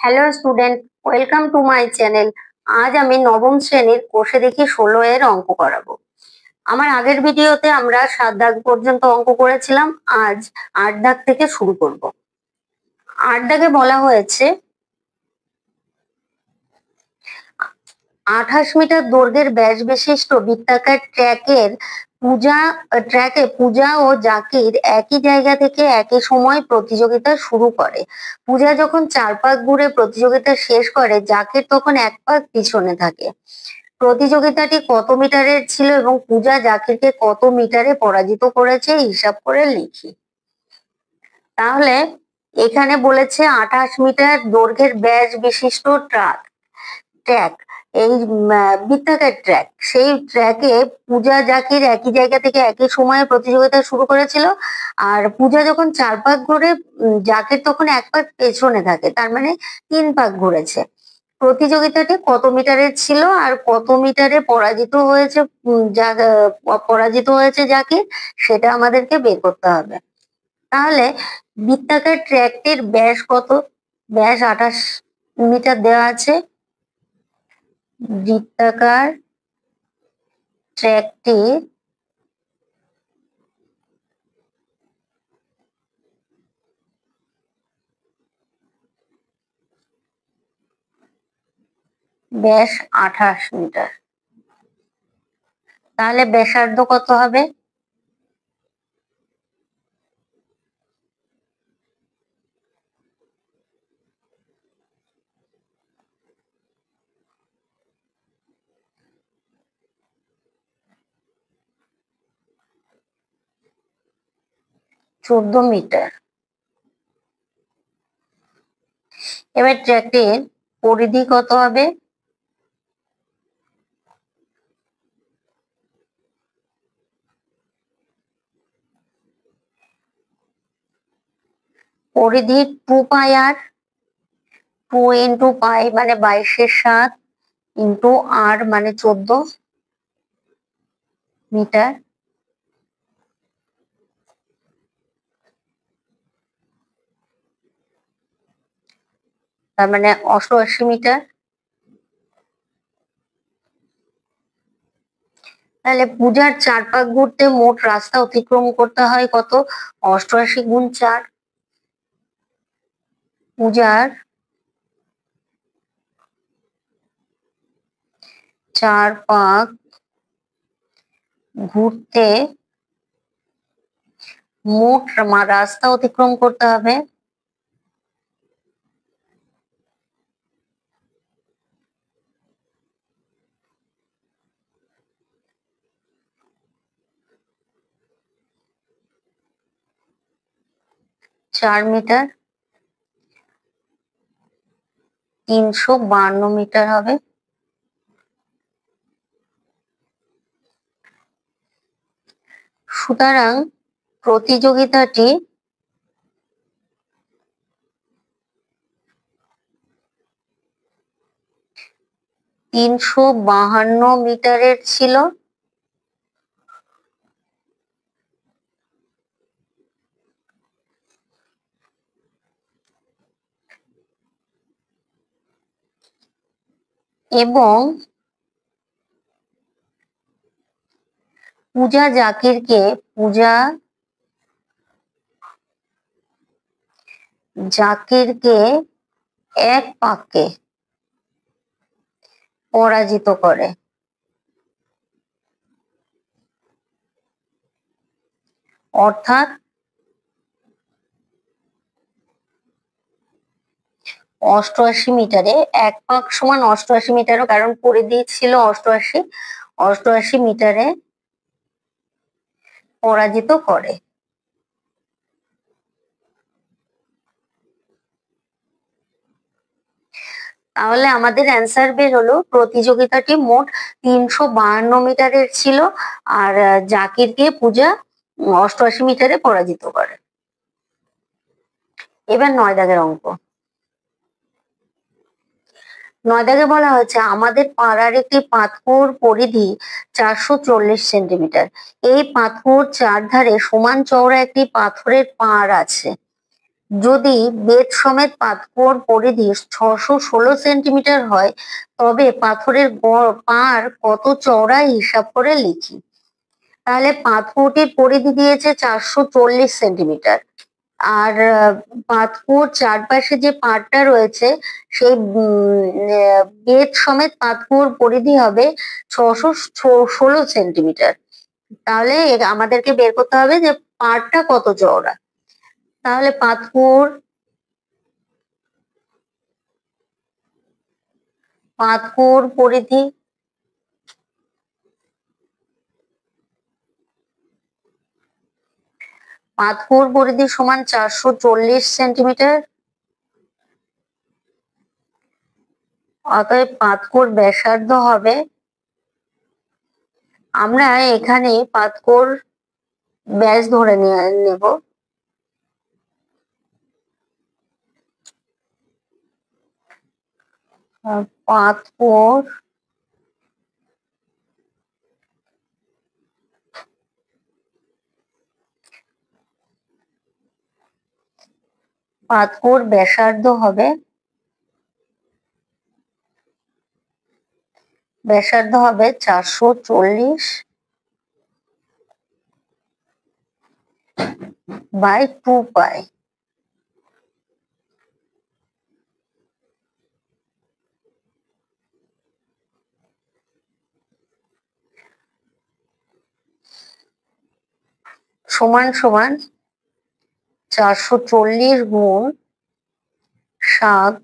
Hello student, welcome to my channel. আজ আমি নবম শ্রেণীর কোষে দেখি 16 এর অঙ্ক করাবো। আমার আগের ভিডিওতে আমরা 7 দাগ পর্যন্ত অঙ্ক করেছিলাম। আজ 8 দাগ থেকে শুরু করব। 8 দাগে বলা হয়েছে 28 মিটার দৈর্ঘ্যের ব্যাস বিশিষ্ট বৃত্তাকার ট্র্যাকে পূজা ও জাকির একই জায়গা থেকে একই সময় প্রতিযোগিতা শুরু করে। পূজা যখন 4 পাক ঘুরে প্রতিযোগিতা শেষ করে, জাকির তখন 1 পাক পিছনে থাকে। প্রতিযোগিতাটি কত মিটারের ছিল এবং পূজা জাকিরকে কত মিটারে পরাজিত করেছে হিসাব করে লিখি। তাহলে এখানে বলেছে 28 মিটার দৈর্ঘ্যের ব্যাস বিশিষ্ট ট্র্যাক, এই বৃত্তাকার ট্র্যাক, সেই ট্র্যাকে পূজা জাকির একই জায়গা থেকে একই সময়ে প্রতিযোগিতা শুরু করেছিল। আর পূজা যখন 4 পাক ঘুরে, জাকির তখন 1 পাক পেছনে থাকে, তার মানে 3 পাক ঘুরেছে। প্রতিযোগিতাটি কত মিটারের ছিল আর কত মিটারে পরাজিত হয়েছে জাকির, সেটা আমাদেরকে বের করতে হবে। তাহলে বৃত্তাকার ট্র্যাকটির ব্যাস কত? ব্যাস 28 মিটার দেওয়া আছে। বৃত্তাকার ট্র্যাকটির ব্যাস 28 মিটার। তাহলে ব্যাসার্ধ কত হবে? চোদ্দ মিটার। এবার ট্র্যাকটির পরিধি কত হবে? পরিধি 2 পাই আর, 2 ইন্টু পাই মানে 22/7 ইন্টু আর মানে 14 মিটার। তার মানে 88 মিটার। তাহলে পূজার 4 পাক ঘুরতে মোট রাস্তা অতিক্রম করতে হয় কত? 88 গুণ 4। পূজার 4 পাক ঘুরতে মোট রাস্তা অতিক্রম করতে হবে 4 মিটার। 352 মিটার হবে। সুতরাং প্রতিযোগিতাটি 352 মিটারের ছিল। এবং পূজা জাকিরকে 1 পাকে পরাজিত করে। অর্থাৎ 88 মিটারে 1 পাক সমান 88 মিটারও, কারণ পরিধি ছিল 88 মিটারে পরাজিত করে। তাহলে আমাদের অ্যান্সার বের হলো প্রতিযোগিতাটি মোট 352 মিটারের ছিল আর জাকিরকে পূজা 88 মিটারে পরাজিত করে। এবার 9 দাগের অঙ্ক। 9 দাগে বলা হয়েছে আমাদের পাড়ার একটি পাথর পরিধি 440 সেন্টিমিটার। এই পাথর চারধারে সমান চওড়া একটি পাথরের পাড় আছে। যদি বেদ সমেত পাতকুয়োর পরিধি 616 সেন্টিমিটার হয়, তবে পাথরের পাড় কত চওড়া হিসাব করে লিখি। তাহলে পাতকুয়োটির পরিধি দিয়েছে 440 সেন্টিমিটার, আর পাতকুয়োর চারপাশে যে পাড়টা রয়েছে সেই বেদ সমেত পাতকুয়োর পরিধি হবে 616 সেন্টিমিটার। তাহলে আমাদেরকে বের করতে হবে যে পাড়টা কত চওড়া। তাহলে পাতকুয়োর পরিধি সমান 440 সেন্টিমিটার। অতএব পাতকুয়োর ব্যাসার্ধ হবে, আমরা এখানে পাতকুয়োর ব্যাস ধরে নেব। পাতকুয়োর ব্যাসার্ধ হবে 440 বাই 2 পাই। সমান সমান 440 গুণ 7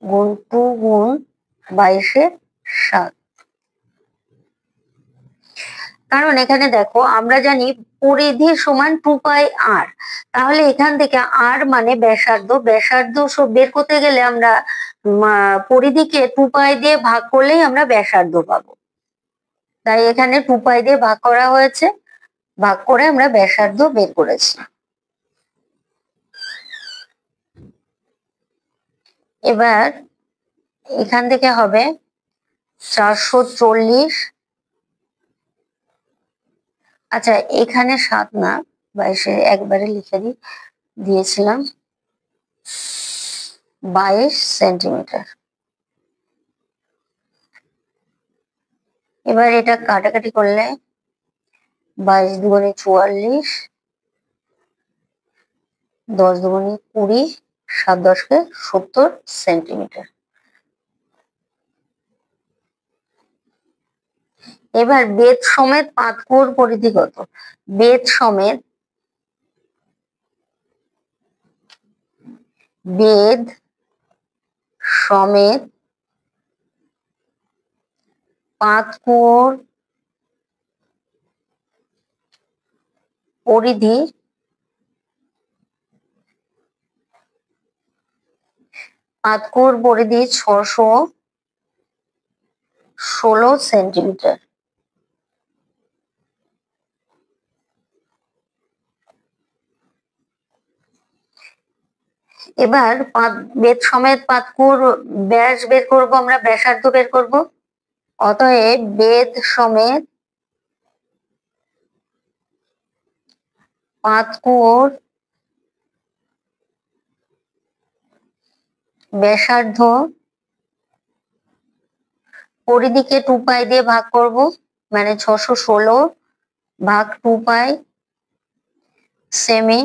গুণ 2 গুণ 22-7। কারণ এখানে দেখো আমরা জানি পরিধি সমান 2 পাই আর, তাহলে এখান থেকে আর মানে ব্যাসার্ধ সব বের করতে গেলে আমরা পরিধিকে 2 পাই দিয়ে ভাগ করলেই আমরা ব্যাসার্ধ পাবো। তাই এখানে 2 পাই দিয়ে ভাগ করা হয়েছে, ভাগ করে আমরা ব্যাসার্ধ বের করেছি। এবার এখান থেকে হবে 440, আচ্ছা এখানে 7 না 22 একবারে লিখে দিয়েছিলাম, 22 সেন্টিমিটার। এবার এটা কাটাকাটি করলে 22 দুগুণে 44, 10 দুগুণে 20, 7 10কে 70 সেন্টিমিটার। এবার বেদ সমেত পাতকুয়োর পরিধি কত? বেদ সমেত পাতকুয়োর পরিধি 616 সেন্টিমিটার। এবার বেদ সমেত পাতকুয়োর ব্যাস বের করব, আমরা ব্যাসার্ধ বের করব। অতএব বেদ সমেত পাতকুয়োর ব্যাসার্ধ পরিধিকে 2 পাই দিয়ে ভাগ করব, মানে 616 ভাগ 2 পাই সেমি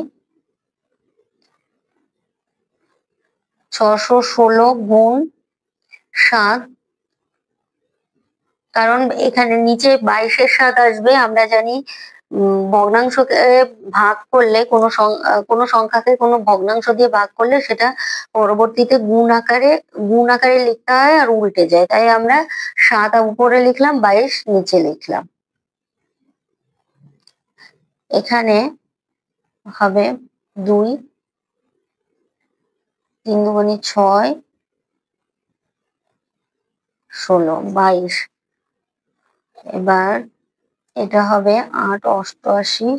616 গুণ 7, কারণ এখানে নিচে 22-এর 7 আসবে। আমরা জানি ভগ্নাংশকে ভাগ করলে কোনো সংখ্যাকে কোনো ভগ্নাংশ দিয়ে ভাগ করলে সেটা পরবর্তীতে গুণ আকারে লিখতে হয় আর উল্টে যায়, তাই আমরা 7 উপরে লিখলাম, 22 নিচে লিখলাম। এখানে হবে 2, 3 দুগুণে 6, 16, 22। এবার এটা হবে 8 88,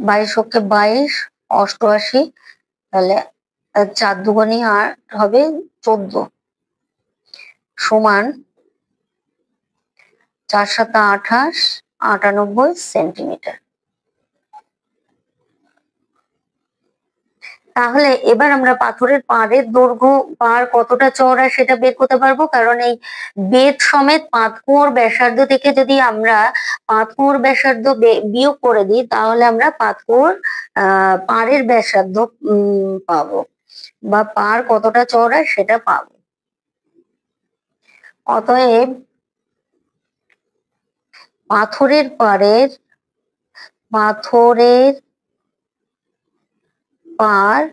22 ওকে 22 88, তাহলে 4 দুগুণে 8 হবে 14, সমান 4 7 28, 98 সেন্টিমিটার। তাহলে এবার আমরা পাথরের পাড়ের দৈর্ঘ্য পাড় কতটা চওড়া সেটা বের করতে পারবো, কারণ এই বেদ সমেত পাঁতকুয়োর ব্যাসার্ধ থেকে যদি আমরা পাঁতকুয়োর ব্যাসার্ধ বিয়োগ করে দিই তাহলে আমরা পাঁতকুয়োর পাড়ের ব্যাসার্ধ পাবো, বা পাড় কতটা চওড়া সেটা পাবো। অতএব পাথরের পাড়ের পাড়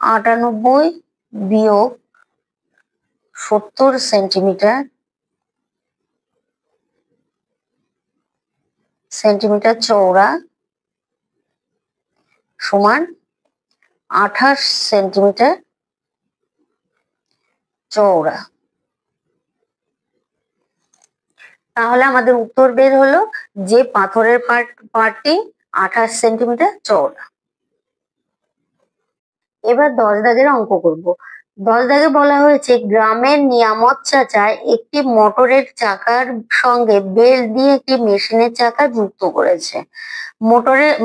98 বিয়োগ 70 সেন্টিমিটার চওড়া সমান 28 সেন্টিমিটার চওড়া। তাহলে আমাদের উত্তর বের হলো যে পাথরের পাড়টি 28 সেন্টিমিটার চওড়া। এবার 10 দাগের অঙ্ক করব। 10 দাগে বলা হয়েছে গ্রামের নিয়ামত চাচা একটি মোটরের চাকার সঙ্গে বেল্ট দিয়ে একটি মেশিনের চাকা যুক্ত করেছে।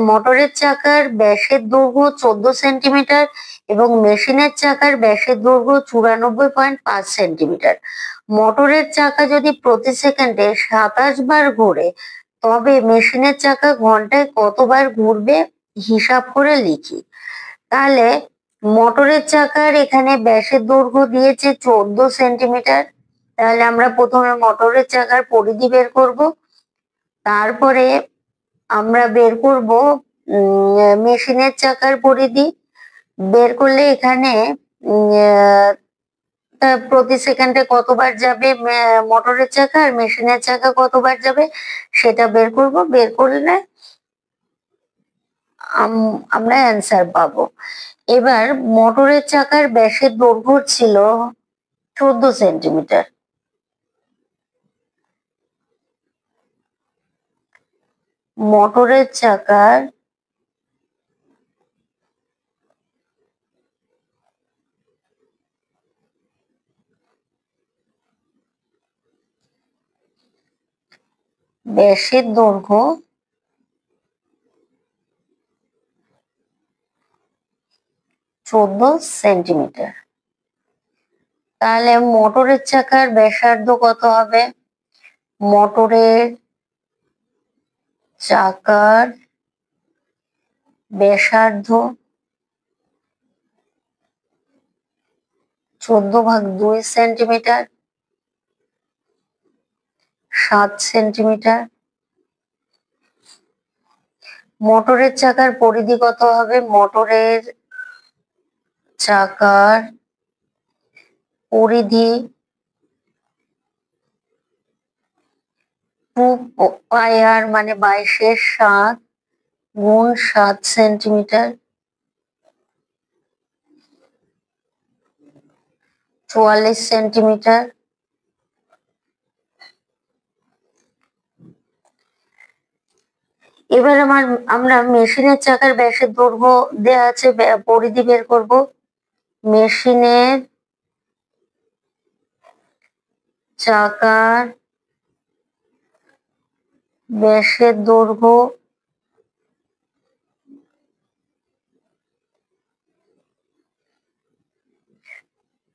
মোটরের চাকার ব্যাসের দৈর্ঘ্য 14 সেন্টিমিটার এবং মেশিনের চাকার ব্যাসের দৈর্ঘ্য 94.5 সেন্টিমিটার। মোটরের চাকা যদি প্রতি সেকেন্ডে 27 বার ঘোরে তবে মেশিনের চাকা ঘন্টায় কতবার ঘুরবে হিসাব করে লিখি। তাহলে মোটরের চাকার এখানে ব্যাসের দৈর্ঘ্য দিয়েছে 14 সেন্টিমিটার। তাহলে আমরা প্রথমে মোটরের চাকার পরিধি বের করব, তারপরে আমরা বের করব মেশিনের চাকার পরিধি। বের করলে এখানে প্রতি সেকেন্ডে কতবার যাবে মোটরের চাকা আর মেশিনের চাকা কতবার যাবে সেটা বের করব। বের করলে আমরা অ্যান্সার পাবো। এবার মোটরের চাকার ব্যাসের দৈর্ঘ্য ছিল 14 সেন্টিমিটার। মোটরের চাকার ব্যাসের দৈর্ঘ্য 14 সেন্টিমিটার। তাহলে মোটরের চাকার ব্যাসার্ধ কত হবে? মোটরের চাকার ব্যাসার্ধ 14/2 সেন্টিমিটার, 7 সেন্টিমিটার। মোটরের চাকার পরিধি কত হবে? মোটরের চাকার পরিধি 2πr মানে 22/7 গুণ 7 সেন্টিমিটার, 44 সেন্টিমিটার। এবার আমরা মেশিনের চাকার ব্যাসের দৈর্ঘ্য দেওয়া আছে, পরিধি বের করব। মেশিনের চাকার ব্যাসের দৈর্ঘ্য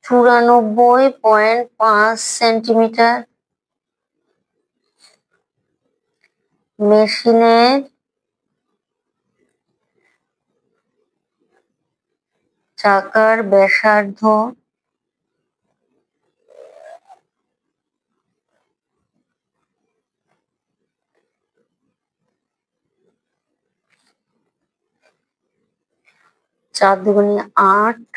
94.5 সেন্টিমিটার। মেশিনের চাকার ব্যাসার্ধ 4 দুগুণে 8,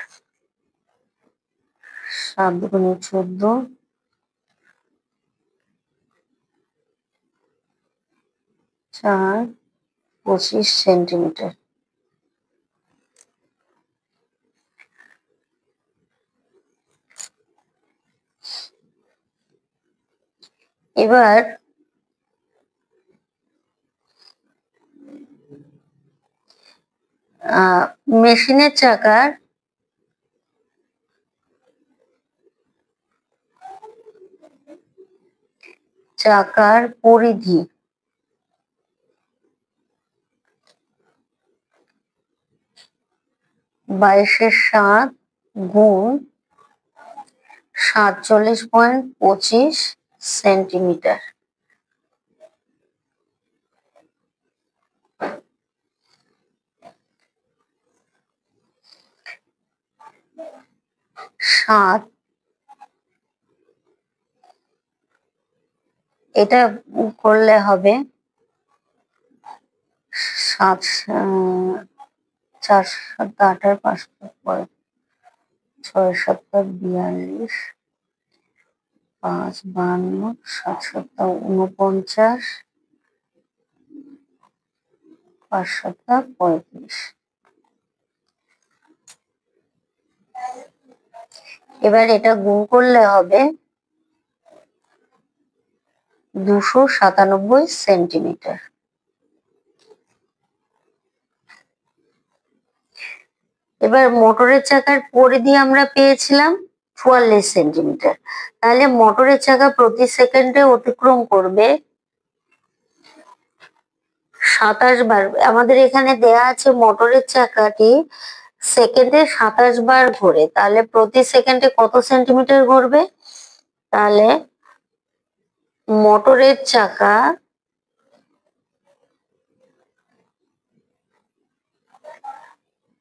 7 দুগুণে 14, 4 25 সেন্টিমিটার। এবার মেশিনের চাকার পরিধি 22-7 গুণ 47.25 সেন্টিমিটার। সাত, এটা করলে হবে 7, 4, 7, 8 আর 5, 6, 7, 42, 5, 52, 7, 7, 49, 5, 7, 35। এবার এটা গুণ করলে হবে 297 সেন্টিমিটার। এবার মোটরের চাকার পরিধি আমরা পেয়েছিলাম 44 সেন্টিমিটার। তাহলে মোটরের চাকা প্রতি সেকেন্ডে অতিক্রম করবে 27 বার। আমাদের এখানে দেয়া আছে মোটরের চাকাটি সেকেন্ডে 27 বার ঘোরে, তাহলে প্রতি সেকেন্ডে কত সেন্টিমিটার ঘুরবে? তাহলে মোটরের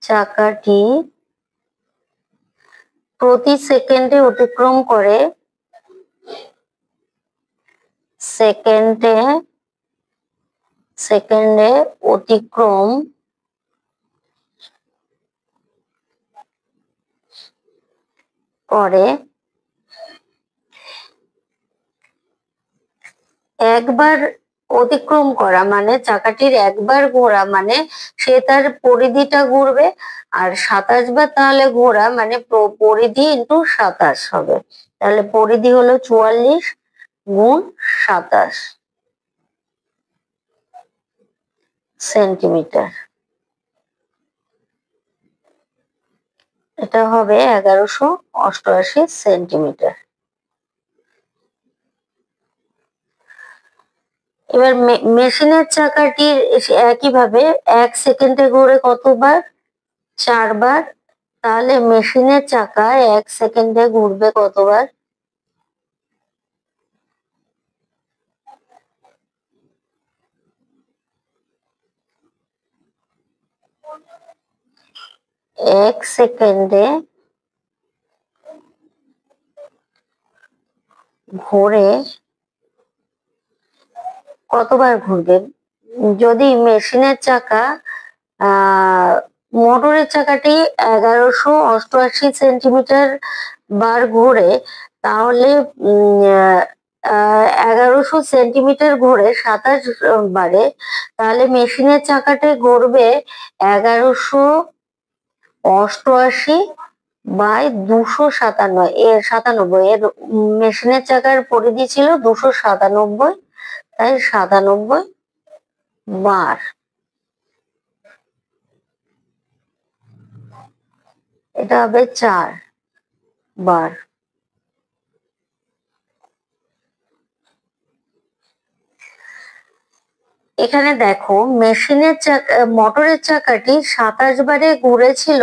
চাকাটি প্রতি সেকেন্ডে অতিক্রম করে সেকেন্ডে অতিক্রম করে একবার। অতিক্রম করা মানে চাকাটির একবার ঘোরা মানে সে তার পরিধিটা ঘুরবে, আর 27 বার তাহলে ঘোরা মানে পরিধি ইন্টু 27 হবে। তাহলে পরিধি হলো 44 গুণ 27 সেন্টিমিটার। এটা হবে 1188 সেন্টিমিটার। এবার মেশিনের চাকাটির একইভাবে 1 সেকেন্ডে ঘোরে কতবার? 4 বার। তাহলে মেশিনের চাকা 1 সেকেন্ডে ঘুরবে কতবার? 1 সেকেন্ডে ঘুরে কতবার ঘুরবে? যদি মেশিনের চাকা মোটরের চাকাটি 1188 সেন্টিমিটার বার ঘোরে, তাহলে 1100 সেন্টিমিটার ঘোরে 27 বারে, তাহলে মেশিনের চাকাটি ঘুরবে 1188 বাই 297 এর মেশিনের চাকার পরিধি ছিল 297, তাই 97 বার। এটা হবে 4 বার। এখানে দেখো মেশিনের চাকা মোটরের চাকাটি 27 বারে ঘুরেছিল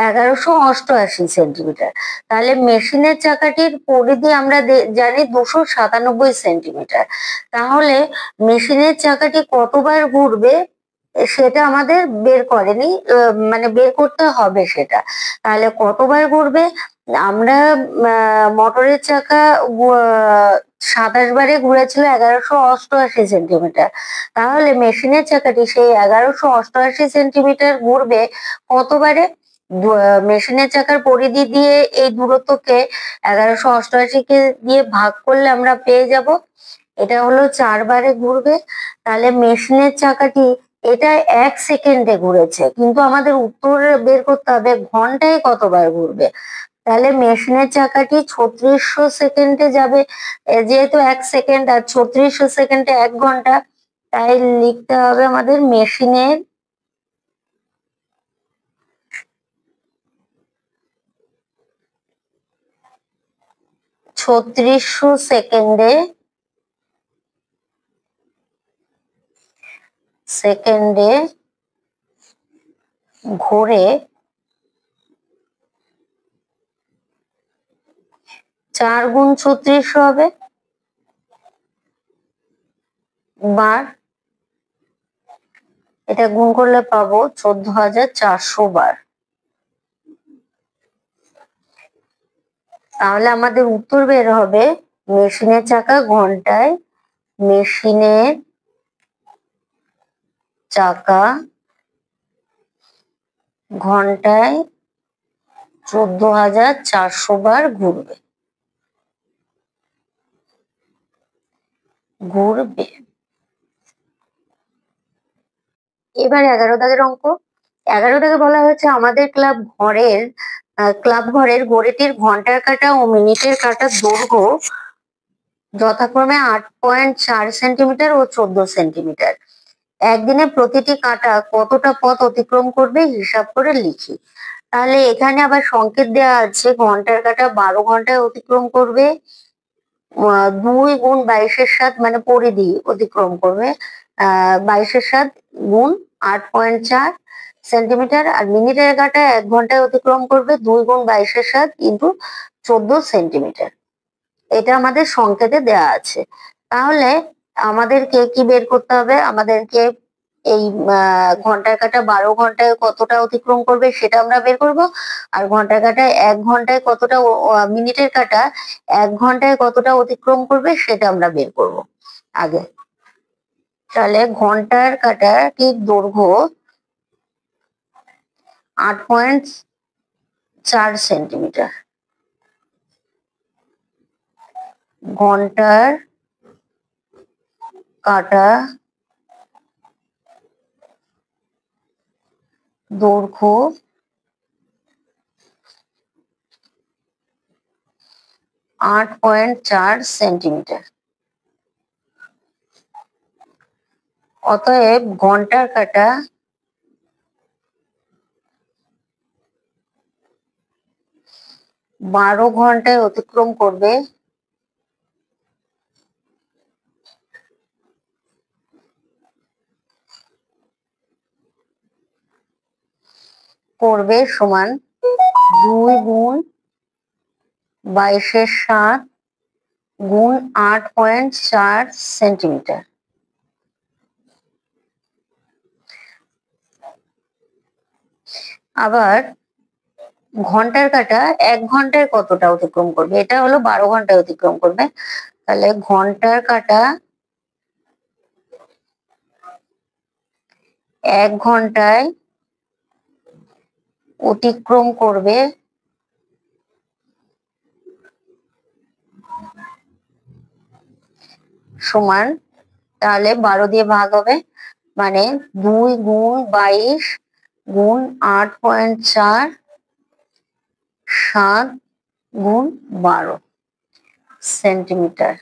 1188 সেন্টিমিটার। তাহলে মেশিনের চাকাটির পরিধি আমরা জানি 297 সেন্টিমিটার। তাহলে মেশিনের চাকাটি কতবার ঘুরবে সেটা আমাদের বের করেনি, মানে বের করতে হবে সেটা। তাহলে কতবার ঘুরবে? আমরা মোটরের চাকা 27 বারে ঘুরেছিল 1188 সেন্টিমিটার। তাহলে মেশিনের চাকাটি সেই 1188 সেন্টিমিটার ঘুরবে কতবারে? মেশিনের চাকার পরিধি দিয়ে এই দূরত্বকে 1188 কে দিয়ে ভাগ করলে আমরা পেয়ে যাব এটা হলো 4 বারে ঘুরবে। তাহলে মেশিনের চাকাটি এটা 1 সেকেন্ডে ঘুরেছে, কিন্তু আমাদের উত্তর বের করতে হবে ঘন্টায় কতবার ঘুরবে। তাহলে মেশিনের চাকাটি 3600 সেকেন্ডে যাবে, যেহেতু 1 সেকেন্ড আর 3600 সেকেন্ডে 1 ঘন্টা, তাই লিখতে হবে আমাদের মেশিনের 3600 সেকেন্ডে ঘুরে 4 গুণ 3600 হবে বার। এটা গুণ করলে পাবো 14,400 বার। তাহলে আমাদের উত্তর বের হবে মেশিনের চাকা ঘন্টায়, মেশিনের চাকা ঘন্টায় 14,400 বার ঘুরবে। এবার 11 দাগের অঙ্ক। 11 দাগে বলা হয়েছে আমাদের ক্লাব ঘরের ঘড়িটির ঘন্টার কাঁটা ও মিনিটের কাঁটার দৈর্ঘ্য যথাক্রমে 8.4 সেন্টিমিটার ও 14 সেন্টিমিটার। একদিনে প্রতিটি কাঁটা কতটা পথ অতিক্রম করবে হিসাব করে লিখি। তাহলে এখানে আবার সংকেত দেওয়া আছে, ঘন্টার কাঁটা 12 ঘন্টায় অতিক্রম করবে, 2 গুণ 22-এর 7 মানে পরিধি অতিক্রম করবে, 22-এর 7 গুণ 8.4 সেন্টিমিটার, আর মিনিটের কাঁটা 1 ঘন্টায় অতিক্রম করবে 2 গুণ 22-এর 7 ইন্টু 14 সেন্টিমিটার। এটা আমাদের সংকেতে দেওয়া আছে। তাহলে আমাদেরকে কি বের করতে হবে? আমাদেরকে এই ঘন্টার কাঁটা 12 ঘন্টায় কতটা অতিক্রম করবে সেটা আমরা বের করব, আর ঘন্টার কাঁটা 1 ঘন্টায় কতটা, মিনিটের কাঁটা 1 ঘন্টায় কতটা অতিক্রম করবে সেটা আমরা বের করব আগে। তাহলে ঘন্টার কাঁটাটির দৈর্ঘ্য 8.4 সেন্টিমিটার। ঘন্টার কাঁটা দৈর্ঘ্য 8.4 সেন্টিমিটার। অতএব ঘন্টার কাঁটা 12 ঘন্টায় অতিক্রম করবে সমান 2 গুণ 22-এর 7 গুণ 8.4 সেন্টিমিটার। আবার ঘন্টার কাঁটা 1 ঘন্টায় কতটা অতিক্রম করবে, এটা হলো 12 ঘন্টায় অতিক্রম করবে। তাহলে ঘন্টার কাঁটা 1 ঘন্টায় অতিক্রম করবে সমান, তাহলে 12 দিয়ে ভাগ হবে, মানে 2 গুণ 22 গুণ 8.4 7 গুণ 12 সেন্টিমিটার।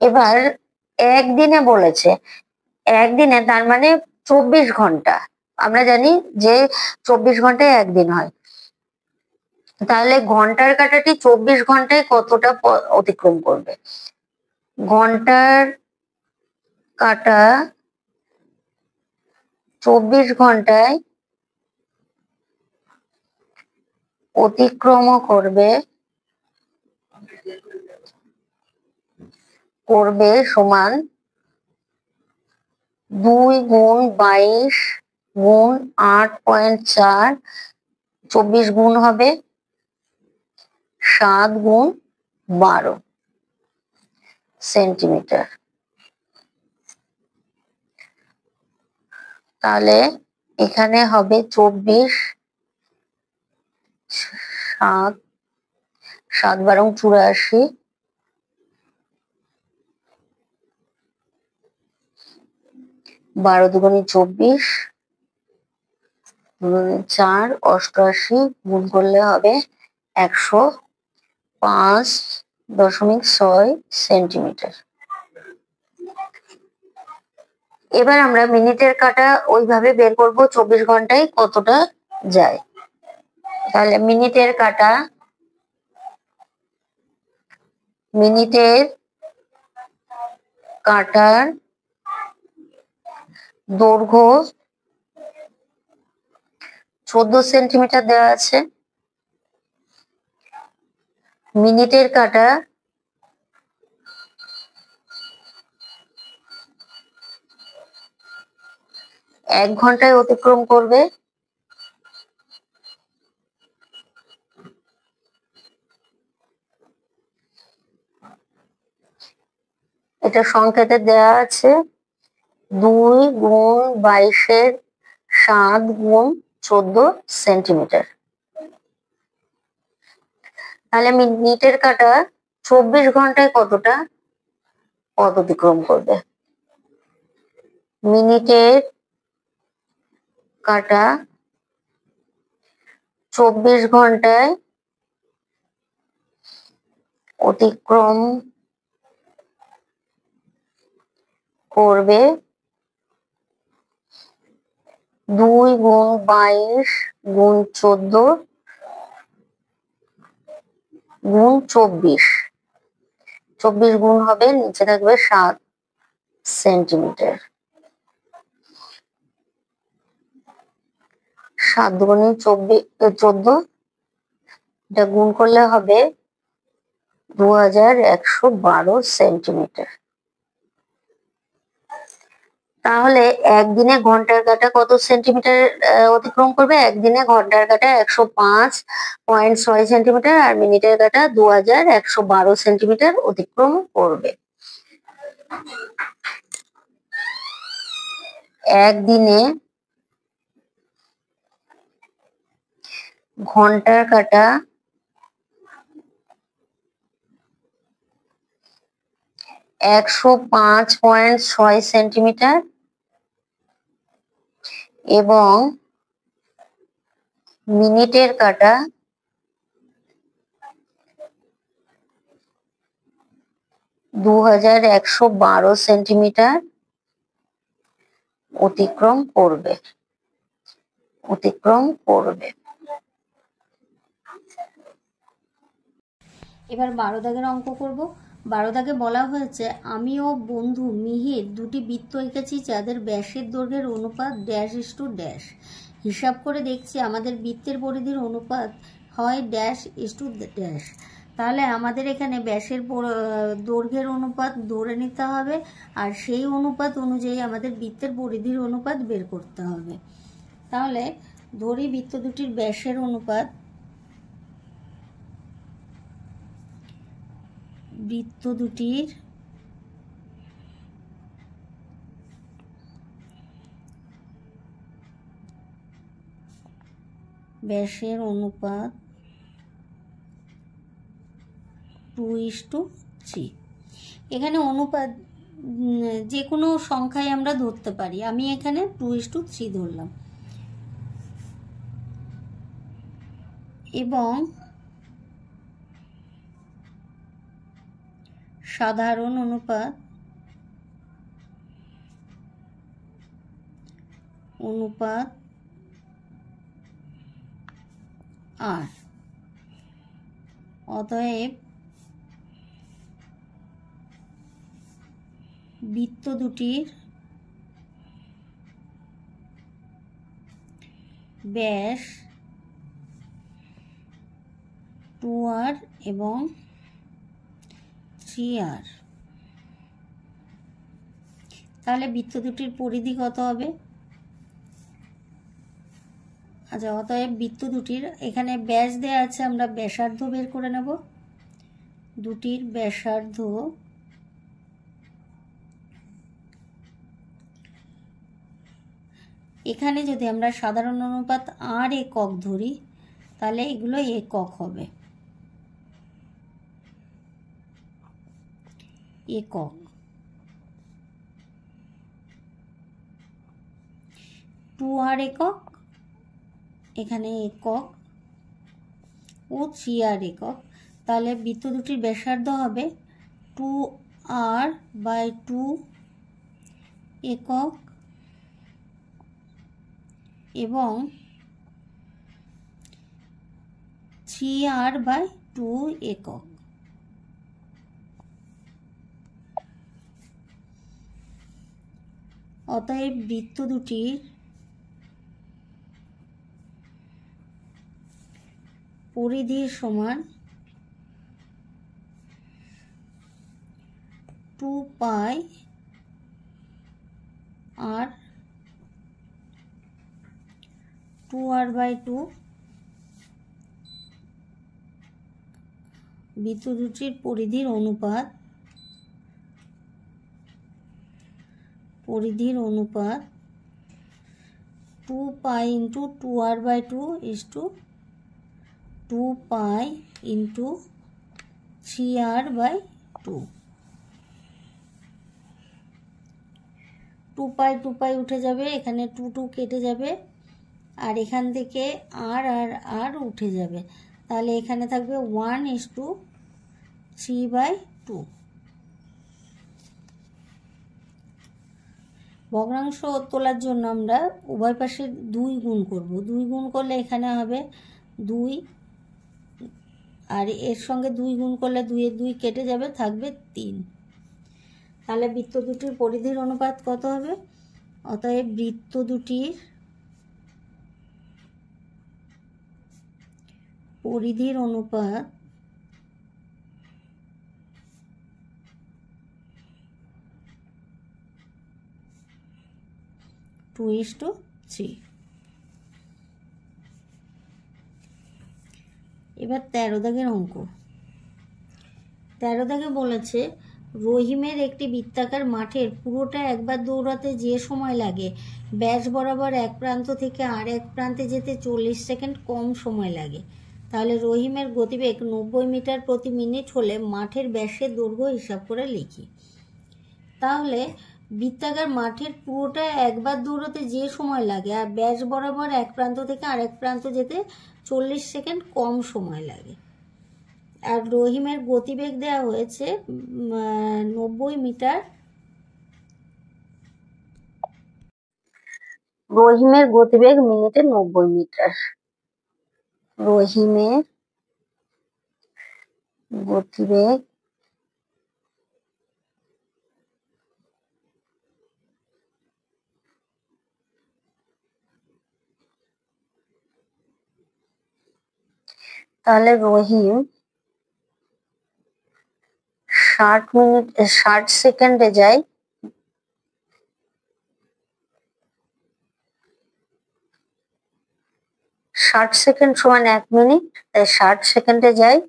এবার একদিনে বলেছে, একদিনে তার মানে 24 ঘন্টা। আমরা জানি যে 24 ঘন্টায় একদিন হয়। তাহলে ঘন্টার কাঁটাটি 24 ঘন্টায় কতটা অতিক্রম করবে? ঘন্টার কাঁটা 24 ঘন্টায় অতিক্রম করবে সমান 2 গুণ 22 গুণ 8.4, 24 গুণ হবে 7 গুণ 12 সেন্টিমিটার। তাহলে এখানে হবে 24, 7, 7 12 84, 12 দুগুণে 24, 4 88, গুণ করলে হবে 105.6 সেন্টিমিটার। এবার আমরা মিনিটের কাঁটা ওইভাবে বের করব 24 ঘন্টায় কতটা যায়। তাহলে মিনিটের কাঁটার দৈর্ঘ্য 14 সেন্টিমিটার দেওয়া আছে। মিনিটের কাঁটা 1 ঘন্টায় অতিক্রম করবে। এটা সংকেতে দেওয়া আছে 2 × 22 × 7 × 14 সেন্টিমিটার। তাহলে মিনিটের কাঁটা 24 ঘন্টায় কতটা পথ অতিক্রম করবে? মিনিটের কাঁটা 24 ঘন্টায় অতিক্রম করবে 2 × 22 × 14 × 24। 24 গুণ হবে, নিচে থাকবে 7 সেন্টিমিটার। 7 দুগুণে 14, এটা গুণ করলে হবে 2112 সেন্টিমিটার। তাহলে একদিনে ঘন্টার কাঁটা কত সেন্টিমিটার অতিক্রম করবে? একদিনে ঘন্টার কাঁটা 105.6 সেন্টিমিটার আর মিনিটের কাঁটা 2112 সেন্টিমিটার অতিক্রম করবে। একদিনে ঘন্টার কাঁটা 105.6 সেন্টিমিটার এবং মিনিটের কাঁটা 2112 সেন্টিমিটার অতিক্রম করবে। এবার 12 দাগের অঙ্ক করব। 12 দাগে বলা হয়েছে আমি ও বন্ধু মিহির দুটি বৃত্ত এঁকেছি যাদের ব্যাসের দৈর্ঘ্যের অনুপাত ড্যাশ ইস টু ড্যাশ। হিসাব করে দেখছি আমাদের বৃত্তের পরিধির অনুপাত হয় ড্যাশ ইস টু ড্যাশ। তাহলে আমাদের এখানে ব্যাসের দৈর্ঘ্যের অনুপাত ধরে নিতে হবে আর সেই অনুপাত অনুযায়ী আমাদের বৃত্তের পরিধির অনুপাত বের করতে হবে। তাহলে ধরি বৃত্ত দুটির ব্যাসের অনুপাত, বৃত্ত দুটির ব্যাসের অনুপাত 2:3। এখানে অনুপাত যে কোনো সংখ্যায় আমরা ধরতে পারি, আমি এখানে 2:3 ধরলাম। এবং সাধারণ অনুপাত আর। অতএব বৃত্ত দুটির ব্যাস 2r এবং 3r। তাহলে বৃত্ত দুটির পরিধি কত হবে? আচ্ছা, অতএব বৃত্ত দুটির এখানে ব্যাস দেওয়া আছে, আমরা ব্যাসার্ধ বের করে নেব। দুটির ব্যাসার্ধ এখানে যদি আমরা সাধারণ অনুপাত আর একক ধরি তাহলে এগুলো একক হবে। একক 2r একক, এখানে একক ও 3r একক। তাহলে বৃত্ত দুটির ব্যাসার্ধ হবে 2r/2 একক এবং 3r/2 একক। অতএব বৃত্ত দুটির পরিধি সমান 2 পাই আর 2r/2 বৃত্ত দুটির পরিধির অনুপাত 2 pi into 2r/2 is to 2 pi into 3r/2। 2 pi উঠে যাবে, এখানে 2 কেটে যাবে, আর এখান থেকে আর উঠে যাবে, তাহলে এখানে থাকবে 1:3/2। ভগ্নাংশ তোলার জন্য আমরা উভয় পাশে 2 গুণ করব। 2 গুণ করলে এখানে হবে 2, আর এর সঙ্গে 2 গুণ করলে 2 এর 2 কেটে যাবে, থাকবে 3। তাহলে বৃত্ত দুটির পরিধির অনুপাত কত হবে? অতএব বৃত্ত দুটির পরিধির অনুপাত 2:3। এবার 13 দাগের অঙ্ক। 13 দাগে বলেছে রহিমের একটি বৃত্তাকার মাঠের পুরোটা একবার দৌড়াতে যে সময় লাগে ব্যাস বরাবর এক প্রান্ত থেকে আর এক প্রান্তে যেতে 40 সেকেন্ড কম সময় লাগে। তাহলে রহিমের গতিবেগ 90 মিটার প্রতি মিনিট হলে মাঠের ব্যাসের দৈর্ঘ্য হিসাব করে লিখি। তাহলে বৃত্তাকার মাঠের পুরোটা একবার দৌড়াতে যে সময় লাগে আর ব্যাস বরাবর এক প্রান্ত থেকে আরেক প্রান্ত যেতে 40 সেকেন্ড কম সময় লাগে, আর রহিমের গতিবেগ দেওয়া হয়েছে 90 মিটার। রহিমের গতিবেগ মিনিটে 90 মিটার। রহিমের গতিবেগ তাহলে রহিম 60 সেকেন্ডে যায়, ষাট সেকেন্ড সমান 1 মিনিট, তাই 60 সেকেন্ডে যায়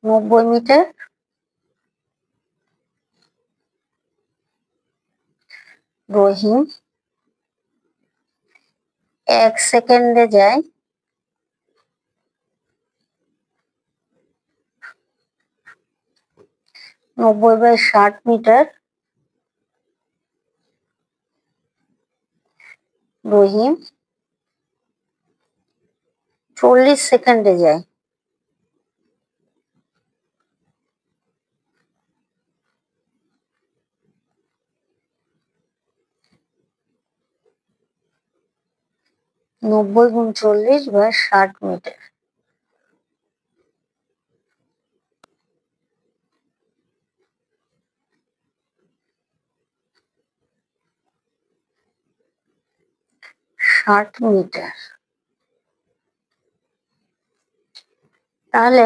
90 মিটার। রহিম 1 সেকেন্ডে যায় 90/60 মিটার। রহিম 40 সেকেন্ডে যায় 90 × 40/60 মিটার। মিটার। তাহলে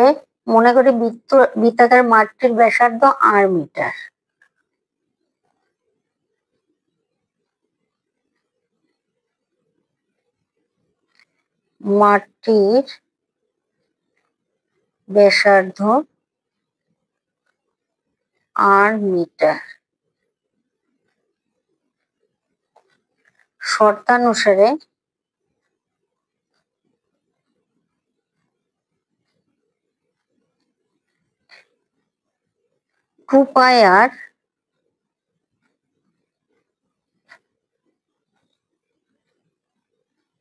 মনে করি বৃত্তাকার মাঠটির ব্যাসার্ধ r মিটার। মাঠটির ব্যাসার্ধ r মিটার। শর্তানুসারে (2πr)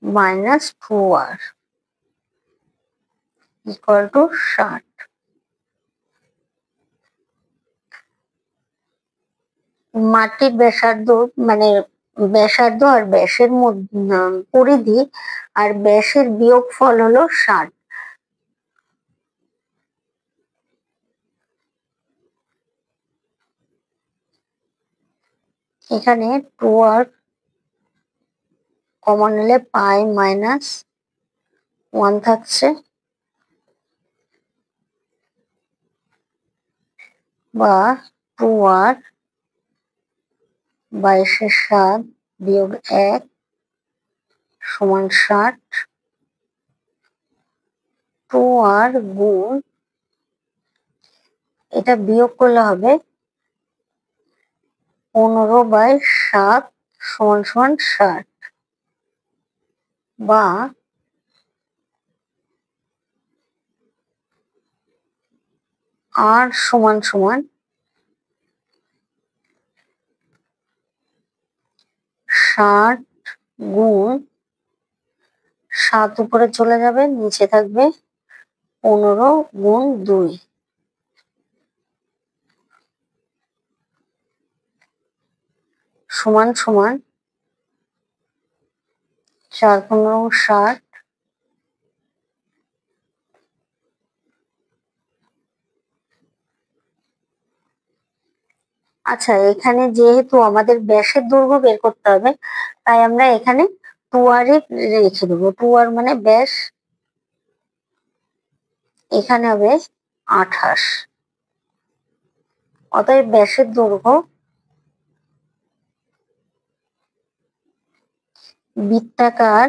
minus 2r equal to 60। মাটির ব্যাসার্ধ মানে ব্যাসার্ধ আর ব্যাসের মধ্যে পরিধি আর ব্যাসের বিয়োগফল হলো 60। এখানে 2r কমন নিলে পাই -1 থাকছে, বা 2r 22/7 বিয়োগ 1 সমান 60। 2r গুণ এটা বিয়োগ করলে হবে 15/7 সমান সমান 60 বা r সমান সমান 60 গুণ 7 উপরে চলে যাবে, নিচে থাকবে 15 গুণ 2 সমান সমান 4×15=60। আচ্ছা, এখানে যেহেতু আমাদের ব্যাসের দৈর্ঘ্য বের করতে হবে, তাই আমরা এখানে 2r রেখে দেবো। 2r মানে ব্যাস, এখানে হবে 28। অতএব ব্যাসের দৈর্ঘ্য বৃত্তাকার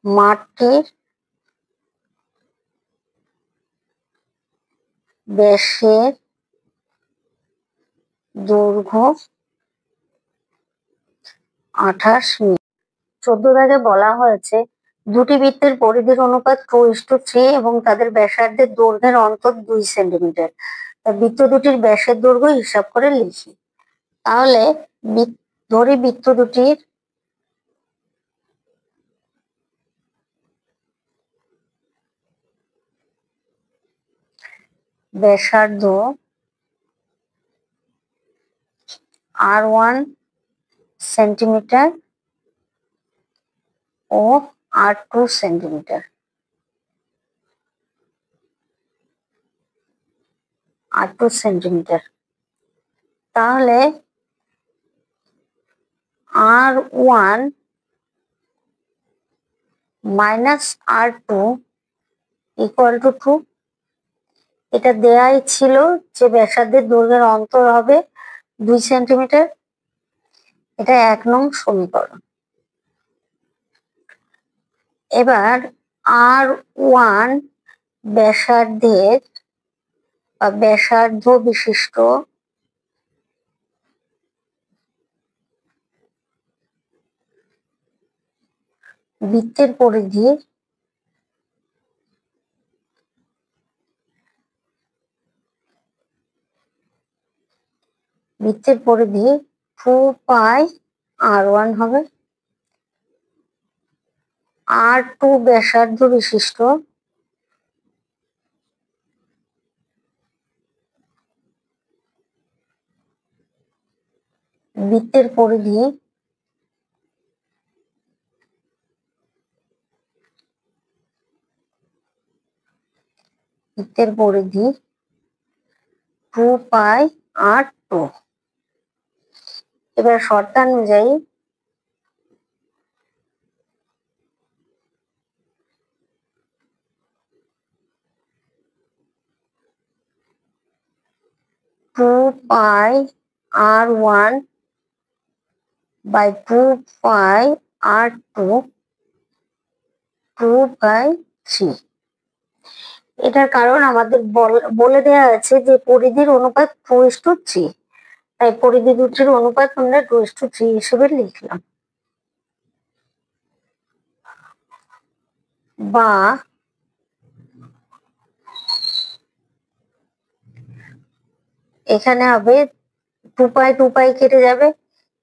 মাঠটির ব্যাসের দৈর্ঘ্য 28 মিটার। 14 দাগে বলা হয়েছে দুটি বৃত্তের পরিধির অনুপাত 2:3 এবং তাদের ব্যাসার্ধের দৈর্ঘ্যের অন্তর 2 সেন্টিমিটার। বৃত্ত দুটির ব্যাসের দৈর্ঘ্য হিসাব করে লিখি। তাহলে ধরি বৃত্ত দুটির ব্যাসার্ধ r1 সেন্টিমিটার ও r2 সেন্টিমিটার। তাহলে r1 minus r2 equal to 2। এটা দেয়াই ছিল যে ব্যাসার্ধের দৈর্ঘ্যের অন্তর হবে 2 সেন্টিমিটার। এটা 1 নং সমীকরণ। এবার r1 ব্যাসার্ধের বা ব্যাসার্ধ বিশিষ্ট বৃত্তের পরিধি বৃত্তের পরিধি 2πr1 হবে। r2 ব্যাসার্ধ বিশিষ্ট বৃত্তের পরিধি বৃত্তের পরিধি 2πr2। এবার শর্তানুযায়ী two pi r1 by 2πr2 2/3। এটার কারণ আমাদের বলে দেওয়া আছে যে পরিধির অনুপাত 2:3, তাই পরিধি দুটির অনুপাত আমরা 2:3 হিসেবে লিখলাম। বা এখানে হবে 2π কেটে যাবে,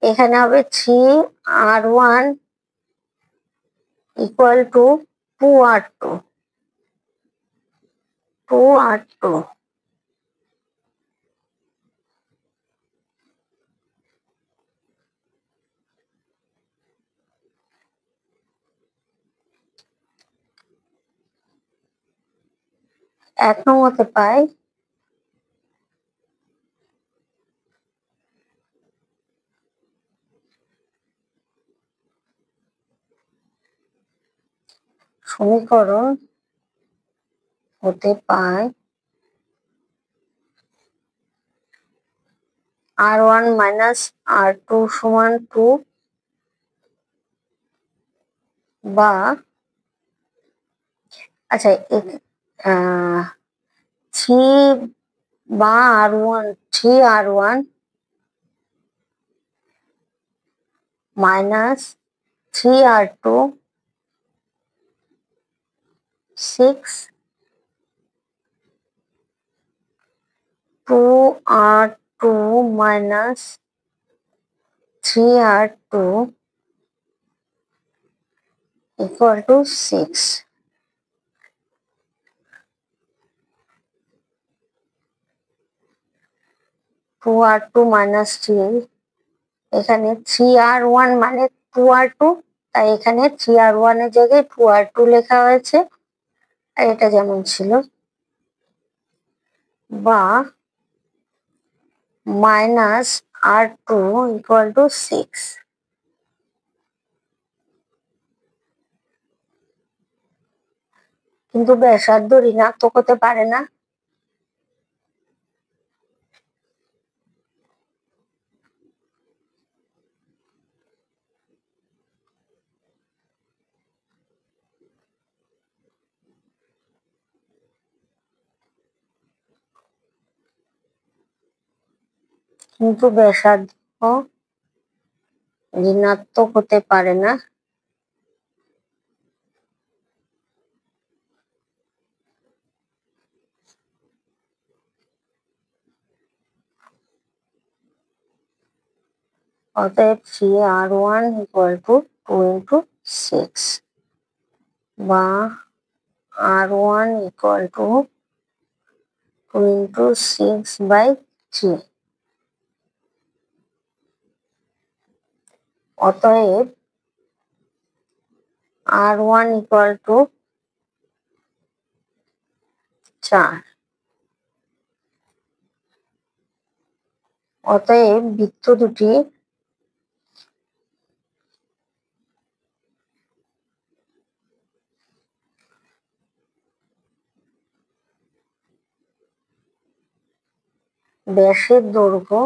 এখানে হবে 3r1 ইকুয়াল টু 2r2। এক নং হতে পাই সমীকরণ হতে পায় R1 মাইনাস R2 সমান 2 বা আচ্ছা 3 বা R1 minus 3R2 6 2R2 minus 3R2 equal to 6. 2R2 minus 3 এখানে 3R1 মানে 2R2, তাই এখানে 3R1 এর জায়গায় 2R2 লেখা হয়েছে, আর এটা যেমন ছিল, বা মাইনাস R2 ইকুয়াল টু 6। কিন্তু ব্যাসার্ধ ঋণাত্মক হতে পারে না, কিন্তু ব্যাসার্ধ ঋণাত্মক হতে পারে না, অতএব 3R1 ইকুয়াল টু 2 ইন্টু 6 বা R1 equal to 2 into 6 by 3। অতএব R1 ইকুয়াল টু 4। অতএব বৃত্ত দুটি ব্যাসের দৈর্ঘ্য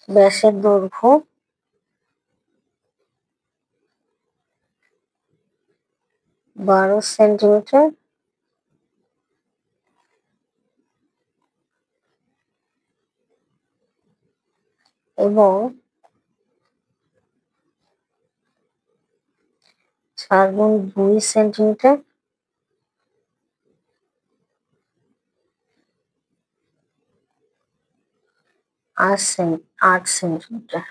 ব্যাসের দৈর্ঘ্য 12 সেন্টিমিটার এবং 4 গুণ 2 সেন্টিমিটার আর 8 সেন্টিমিটার।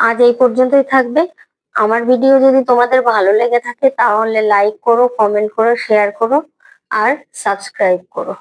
আজ এই পর্যন্তই থাকবে। আমার ভিডিও যদি তোমাদের ভালো লেগে থাকে তাহলে লাইক করো, কমেন্ট করো, শেয়ার করো আর সাবস্ক্রাইব করো।